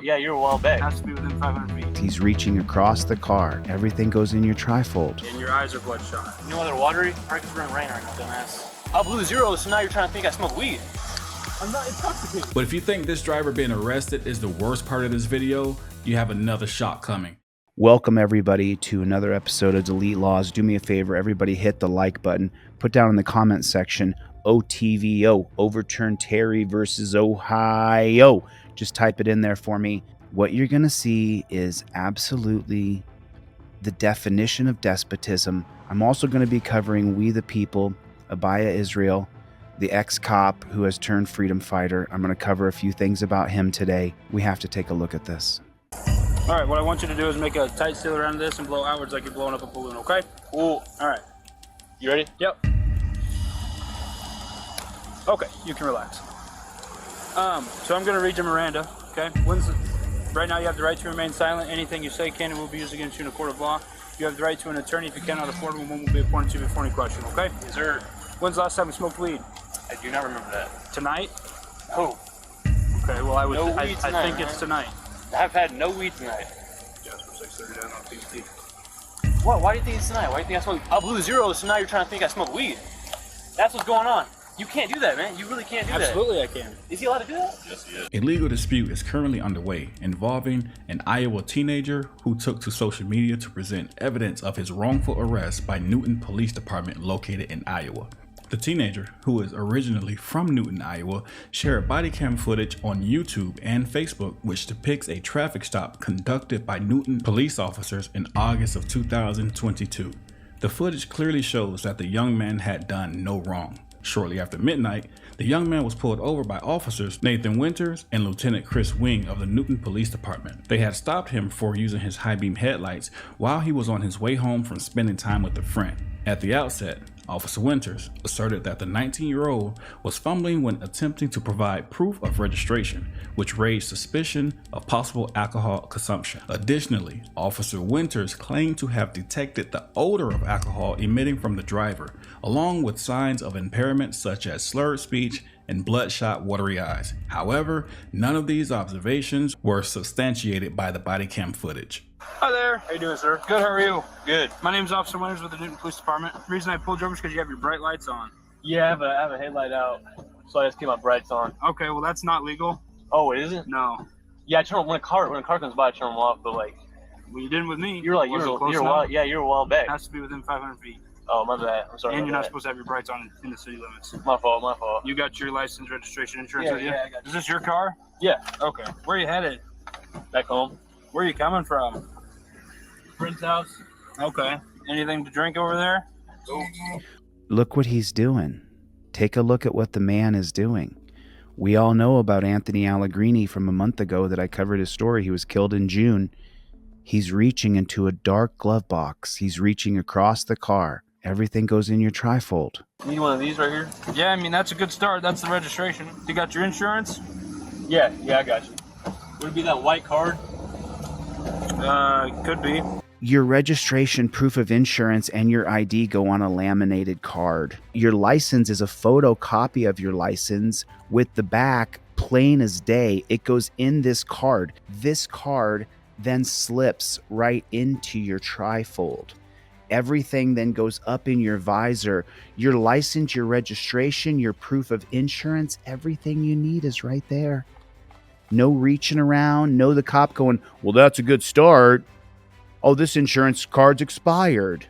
Yeah, you're a while back. Has to be within 500 feet. He's reaching across the car. Everything goes in your trifold. And your eyes are bloodshot. You know why they're watery? Right, because we're in rain right now, dumbass. I blew zeros, so now you're trying to think I smoke weed. I'm not intoxicated. But if you think this driver being arrested is the worst part of this video, you have another shock coming. Welcome everybody to another episode of Delete Laws. Do me a favor, everybody hit the like button. Put down in the comment section, OTVO, overturn Terry versus Ohio. Just type it in there for me. What you're going to see is absolutely the definition of despotism. I'm also going to be covering We the People, Abaya Israel, the ex-cop who has turned freedom fighter. I'm going to cover a few things about him today. We have to take a look at this. All right, what I want you to do is make a tight seal around this and blow outwards like you're blowing up a balloon, okay? Cool. All right. You ready? Yep. Okay, you can relax. So I'm going to read you Miranda, okay? Right now you have the right to remain silent. Anything you say can and will be used against you in a court of law. You have the right to an attorney. If you cannot afford one, one will be appointed to you before any question, okay? Yes, sir. When's the last time you smoked weed? I do not remember that. Tonight? Oh, Okay, well I No weed think tonight, it's tonight. I've had no weed tonight. Jasper 6:30 down on PC. What? Why do you think it's tonight? Why do you think I smoke? I blew zeros, so now you're trying to think I smoke weed. That's what's going on. You can't do that, man. You really can't do that. Absolutely I can. Is he allowed to do that? Yes, he is. A legal dispute is currently underway involving an Iowa teenager who took to social media to present evidence of his wrongful arrest by Newton Police Department located in Iowa. The teenager, who is originally from Newton, Iowa, shared body cam footage on YouTube and Facebook which depicts a traffic stop conducted by Newton police officers in August of 2022. The footage clearly shows that the young man had done no wrong. Shortly after midnight, the young man was pulled over by officers Nathan Winters and Lieutenant Chris Wing of the Newton Police Department. They had stopped him for using his high beam headlights while he was on his way home from spending time with a friend. At the outset, Officer Winters asserted that the 19-year-old was fumbling when attempting to provide proof of registration, which raised suspicion of possible alcohol consumption. Additionally, Officer Winters claimed to have detected the odor of alcohol emitting from the driver, along with signs of impairment such as slurred speech and bloodshot, watery eyes. However, none of these observations were substantiated by the body cam footage. Hi there. How you doing, sir? Good, how are you? Good. My name's Officer Winters with the Newton Police Department. The reason I pulled you over is because you have your bright lights on. Yeah, I have a headlight out, so I just keep my brights on. Okay, well that's not legal. Oh, it isn't? No. Yeah, I turn when a car comes by, I turn them off. But like, Well, you didn't with me. you're a close while, enough. yeah, you're a while back. It has to be within 500 feet. Oh, my bad. I'm sorry. And about you're not that. supposed to have your brights on in the city limits. My fault. My fault. You got your license, registration, insurance with you? Yeah, I got you. Is this your car? Yeah, Okay. Where are you headed? back home. Where are you coming from? Friend's house. Okay. Anything to drink over there? Look what he's doing. Take a look at what the man is doing. We all know about Anthony Allegrini from a month ago that I covered his story. He was killed in June. He's reaching into a dark glove box. He's reaching across the car. Everything goes in your trifold. Need one of these right here? Yeah, I mean, that's a good start. That's the registration. You got your insurance? Yeah, I got you. Would it be that white card? Could be. Your registration, proof of insurance, and your ID go on a laminated card. Your license is a photocopy of your license with the back plain as day. It goes in this card. This card then slips right into your trifold. Everything then goes up in your visor. Your license, your registration, your proof of insurance, everything you need is right there. No reaching around, no the cop going, well, that's a good start. Oh, this insurance card's expired.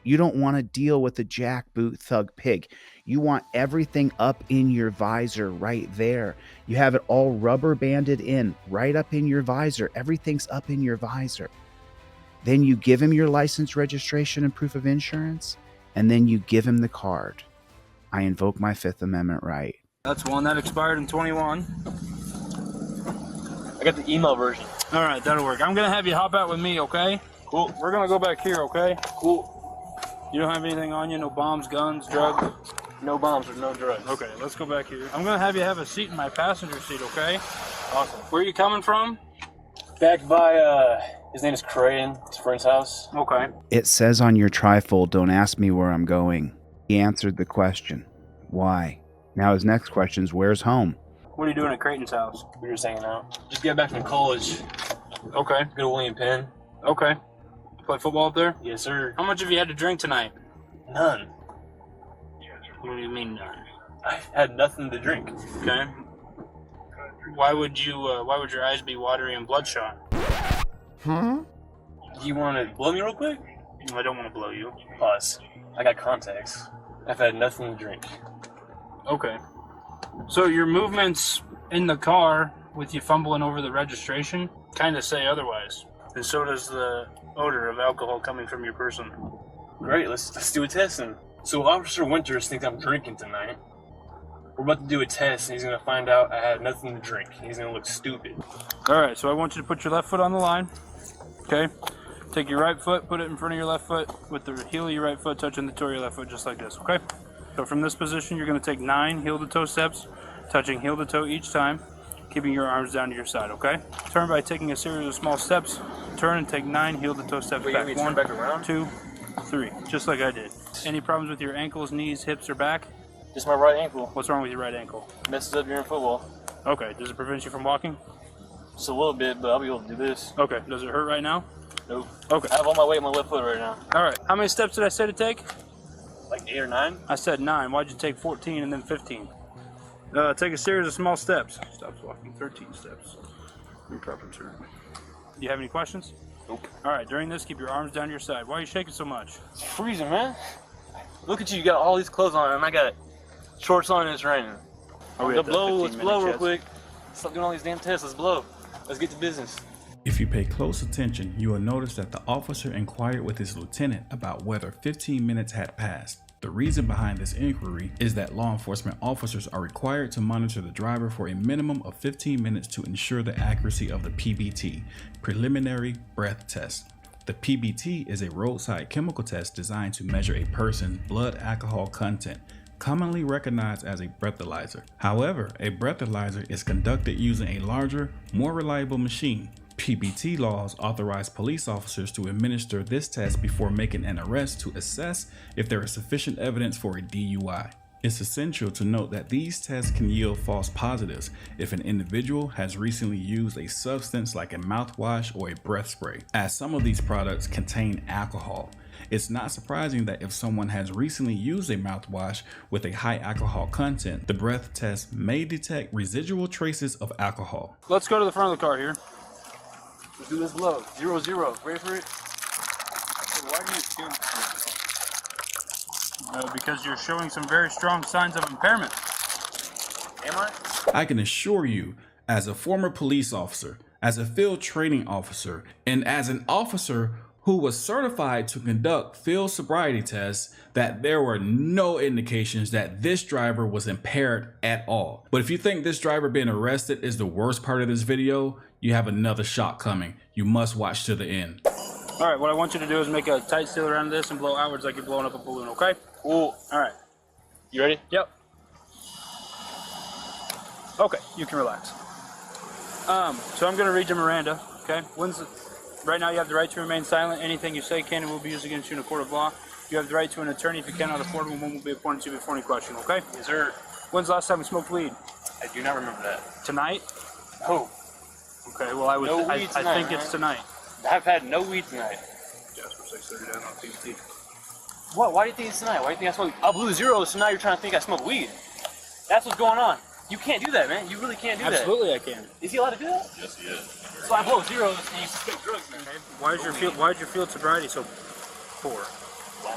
You don't want to deal with a jackboot thug pig. You want everything up in your visor right there. You have it all rubber banded in, right up in your visor. Everything's up in your visor. Then you give him your license, registration, and proof of insurance, and then you give him the card. I invoke my Fifth Amendment right. That's one that expired in 21. I got the email version. All right, that'll work. I'm going to have you hop out with me, okay? Cool. We're going to go back here, okay? Cool. You don't have anything on you? No bombs, guns, drugs? No bombs or no drugs. Okay, let's go back here. I'm going to have you have a seat in my passenger seat, okay? Awesome. Where are you coming from? Back by, his name is Crayon, his friend's house. Okay. It says on your trifold, don't ask me where I'm going. He answered the question. Why? Now his next question is, where's home? What are you doing at Creighton's house? We were just hanging out. Just get back from college. Okay. Go to William Penn. Okay. Play football up there? Yes, sir. How much have you had to drink tonight? None. What do you mean none? I had nothing to drink. Okay. Why would your eyes be watery and bloodshot? You want to blow me real quick? I don't want to blow you. Pause. I got contacts. I've had nothing to drink. Okay. So your movements in the car with you fumbling over the registration kind of say otherwise. And so does the odor of alcohol coming from your person. Great, let's do a test then. So Officer Winters thinks I'm drinking tonight. We're about to do a test and he's going to find out I had nothing to drink. He's going to look stupid. Alright, so I want you to put your left foot on the line. Okay? Take your right foot, put it in front of your left foot with the heel of your right foot touching the toe of your left foot just like this, okay? So from this position, you're going to take 9 heel-to-toe steps, touching heel to toe each time, keeping your arms down to your side, okay? Turn by taking a series of small steps. Turn and take 9 heel-to-toe steps back. You turn back around? 2, 3, just like I did. Any problems with your ankles, knees, hips, or back? Just my right ankle. What's wrong with your right ankle? Messes up during football. Okay, does it prevent you from walking? Just a little bit, but I'll be able to do this. Okay, does it hurt right now? Nope. Okay. I have all my weight on my left foot right now. Alright, how many steps did I say to take? Like 8 or 9? I said 9. Why'd you take 14 and then 15? Take a series of small steps. Stops walking 13 steps. Improper turn. Do you have any questions? Nope. Alright, during this, keep your arms down to your side. Why are you shaking so much? It's freezing, man. Look at you, you got all these clothes on and I got shorts on and it's raining. Let's blow real quick. Stop doing all these damn tests, let's blow. Let's get to business. If you pay close attention, you will notice that the officer inquired with his lieutenant about whether 15 minutes had passed. The reason behind this inquiry is that law enforcement officers are required to monitor the driver for a minimum of 15 minutes to ensure the accuracy of the PBT, preliminary breath test. The PBT is a roadside chemical test designed to measure a person's blood alcohol content, commonly recognized as a breathalyzer. However, a breathalyzer is conducted using a larger, more reliable machine. PBT laws authorize police officers to administer this test before making an arrest to assess if there is sufficient evidence for a DUI. It's essential to note that these tests can yield false positives if an individual has recently used a substance like a mouthwash or a breath spray, as some of these products contain alcohol. It's not surprising that if someone has recently used a mouthwash with a high alcohol content, the breath test may detect residual traces of alcohol. Let's go to the front of the car here. Let's do this blow. 0-0. Ready for it? Why do you because you're showing some very strong signs of impairment. Am I? I can assure you, as a former police officer, as a field training officer, and as an officer who was certified to conduct field sobriety tests, that there were no indications that this driver was impaired at all. But if you think this driver being arrested is the worst part of this video, you have another shock coming. You must watch to the end. All right, what I want you to do is make a tight seal around this and blow outwards like you're blowing up a balloon, okay? Cool. All right. You ready? Yep. Okay, you can relax. So I'm gonna read you Miranda, okay? Right now you have the right to remain silent. Anything you say can and will be used against you in a court of law. You have the right to an attorney. If you cannot afford one, one will be appointed to you before any question, okay? Yes, sir. When's the last time you smoked weed? I do not remember that. Tonight? Oh. Okay, well I think it's tonight. I've had no weed tonight. Jasper 6:30 down on PBT. What? Why do you think it's tonight? Why do you think I smoke? I blew zeros, so now you're trying to think I smoke weed. That's what's going on. You can't do that, man. You really can't do that. Absolutely I can. Is he allowed to do that? Yes, he is. So I blow zeros and you suspect drugs, man. Why is your field sobriety so poor?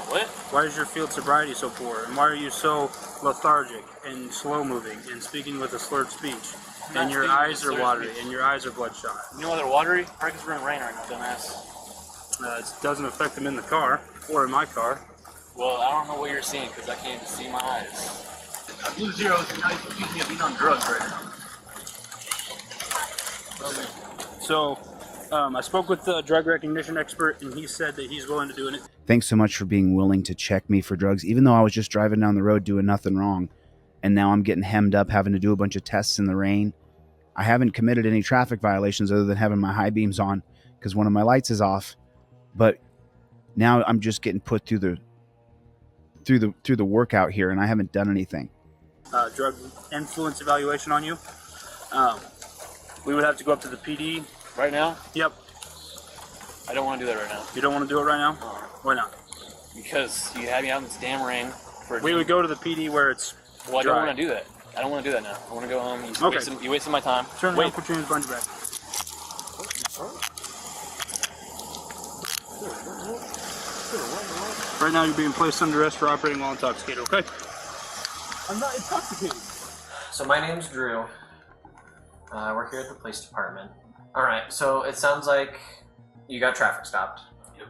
What? Why is your field sobriety so poor? And why are you so lethargic and slow moving and speaking with a slurred speech? And your eyes are watery and your eyes are bloodshot. You know why they're watery? Probably because we're in rain right now, dumbass. It doesn't affect them in the car or in my car. Well, I don't know what you're seeing because I can't see my eyes. I blew zeros and now you're accusing me of being on drugs right now. So, I spoke with the drug recognition expert and he said that he's willing to do it. Thanks so much for being willing to check me for drugs, even though I was just driving down the road doing nothing wrong. And now I'm getting hemmed up having to do a bunch of tests in the rain. I haven't committed any traffic violations other than having my high beams on because one of my lights is off. But now I'm just getting put through the workout here and I haven't done anything. Drug influence evaluation on you. We would have to go up to the PD. Right now? Yep. I don't want to do that right now. You don't want to do it right now? Why not? Because you had me out in this damn rain. We would go to the PD where it's Well, I dry. don't want to do that. I don't want to do that now. I want to go home. You wasted my time. Turn around, put your hands behind your back. Right now you're being placed under arrest for operating while intoxicated, okay? I'm not intoxicated. So my name's Drew. I work here at the police department. Alright, so it sounds like you got traffic stopped. Yep.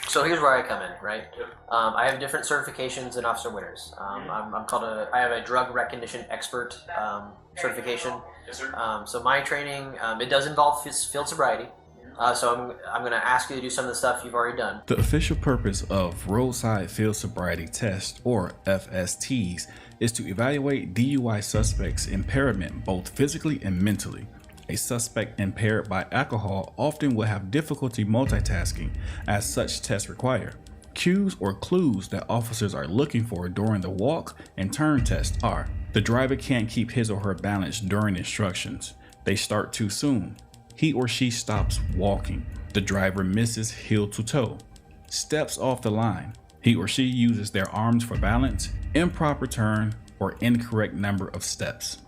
So here's where I come in, right? Yep. I have different certifications than Officer Winters. I have a drug recognition expert certification. Yes, sir. So my training, it does involve field sobriety. So I'm going to ask you to do some of the stuff you've already done. The official purpose of roadside field sobriety tests, or FSTs, is to evaluate DUI suspects' impairment both physically and mentally. A suspect impaired by alcohol often will have difficulty multitasking, as such tests require. Cues or clues that officers are looking for during the walk and turn test are: the driver can't keep his or her balance during instructions, they start too soon, he or she stops walking, the driver misses heel to toe, steps off the line, he or she uses their arms for balance, improper turn, or incorrect number of steps.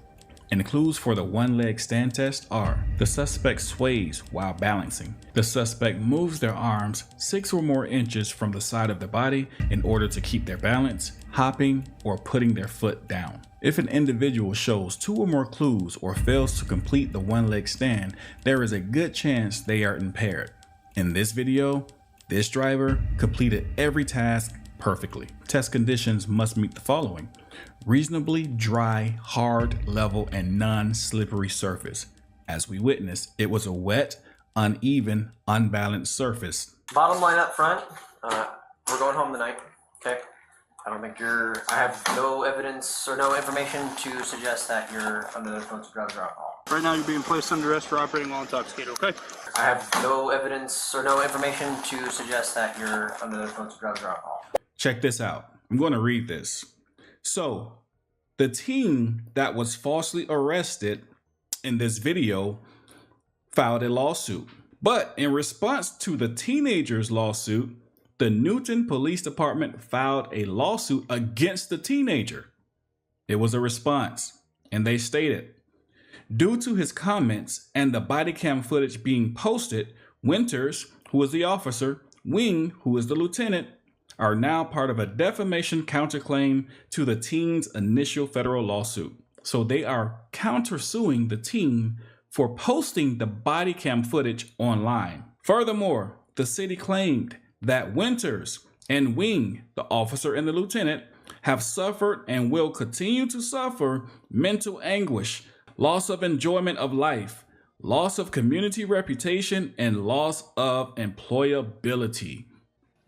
And clues for the one-leg stand test are: the suspect sways while balancing, the suspect moves their arms 6 or more inches from the side of the body in order to keep their balance, hopping, or putting their foot down. If an individual shows 2 or more clues or fails to complete the one-leg stand, there is a good chance they are impaired. In this video, this driver completed every task perfectly. Test conditions must meet the following: reasonably dry, hard, level, and non-slippery surface. As we witnessed, it was a wet, uneven, unbalanced surface. Bottom line up front, we're going home tonight, okay? I have no evidence or no information to suggest that you're under the influence of drugs or alcohol. Right now you're being placed under arrest for operating while intoxicated, okay? I have no evidence or no information to suggest that you're under the influence of drugs or alcohol. Check this out. I'm going to read this. So, the teen that was falsely arrested in this video filed a lawsuit. But in response to the teenager's lawsuit, the Newton Police Department filed a lawsuit against the teenager. It was a response, and they stated, due to his comments and the body cam footage being posted, Winters, who is the officer, Wing, who is the lieutenant, are now part of a defamation counterclaim to the teen's initial federal lawsuit. So they are countersuing the teen for posting the body cam footage online. Furthermore, the city claimed that Winters and Wing, the officer and the lieutenant, have suffered and will continue to suffer mental anguish, loss of enjoyment of life, loss of community reputation, and loss of employability.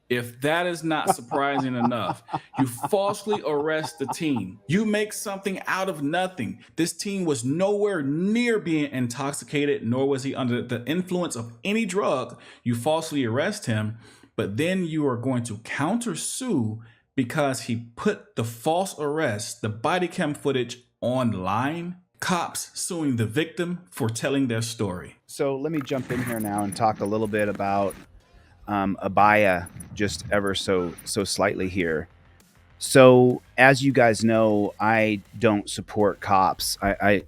If that is not surprising enough, you falsely arrest the teen. You make something out of nothing. This teen was nowhere near being intoxicated, nor was he under the influence of any drug. You falsely arrest him, but then you are going to countersue because he put the false arrest, the body cam footage, online. Cops suing the victim for telling their story. So let me jump in here now and talk a little bit about Abaya, just ever so slightly here. So as you guys know, I don't support cops. I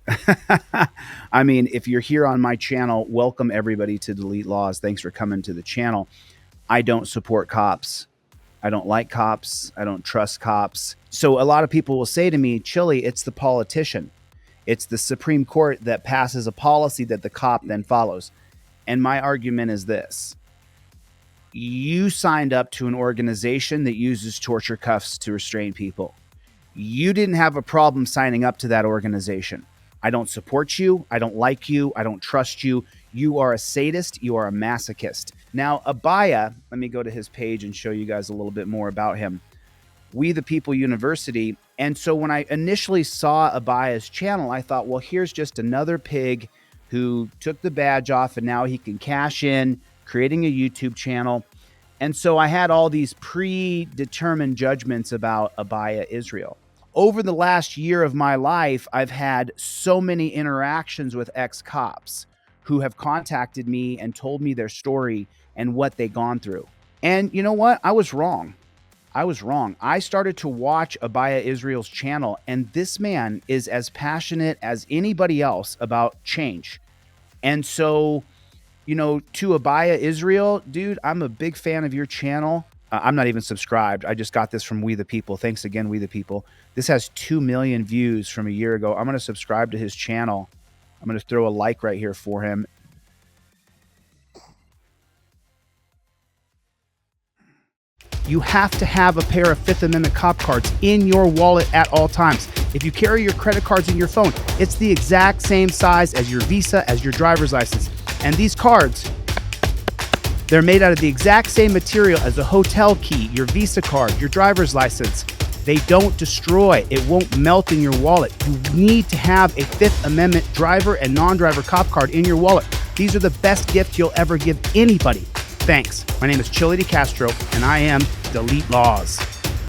mean, if you're here on my channel, welcome everybody to Delete Laws. Thanks for coming to the channel. I don't support cops. I don't like cops. I don't trust cops. So a lot of people will say to me, Chille, it's the politician. It's the Supreme Court that passes a policy that the cop then follows. And my argument is this. You signed up to an organization that uses torture cuffs to restrain people. You didn't have a problem signing up to that organization. I don't support you. I don't like you. I don't trust you. You are a sadist. You are a masochist. Now, Abaya, let me go to his page and show you guys a little bit more about him. We the People University. And so when I initially saw Abaya's channel, I thought, well, here's just another pig who took the badge off and now he can cash in, creating a YouTube channel. And so I had all these predetermined judgments about Abaya Israel. over the last year of my life, I've had so many interactions with ex-cops who have contacted me and told me their story and what they've gone through. And you know what? I was wrong. I started to watch Abaya Israel's channel, and this man is as passionate as anybody else about change. And so, you know, to Abaya Israel, dude, I'm a big fan of your channel. I'm not even subscribed. I just got this from We the People. Thanks again, We the People. This has 2 million views from a year ago. I'm going to subscribe to his channel. I'm going to throw a like right here for him. You have to have a pair of Fifth Amendment cop cards in your wallet at all times. If you carry your credit cards in your phone, it's the exact same size as your Visa, as your driver's license. And these cards, they're made out of the exact same material as a hotel key, your Visa card, your driver's license. They don't destroy. It won't melt in your wallet. You need to have a Fifth Amendment driver and non-driver cop card in your wallet. These are the best gifts you'll ever give anybody. Thanks. My name is ChilleDeCastro, and I am Delete Laws.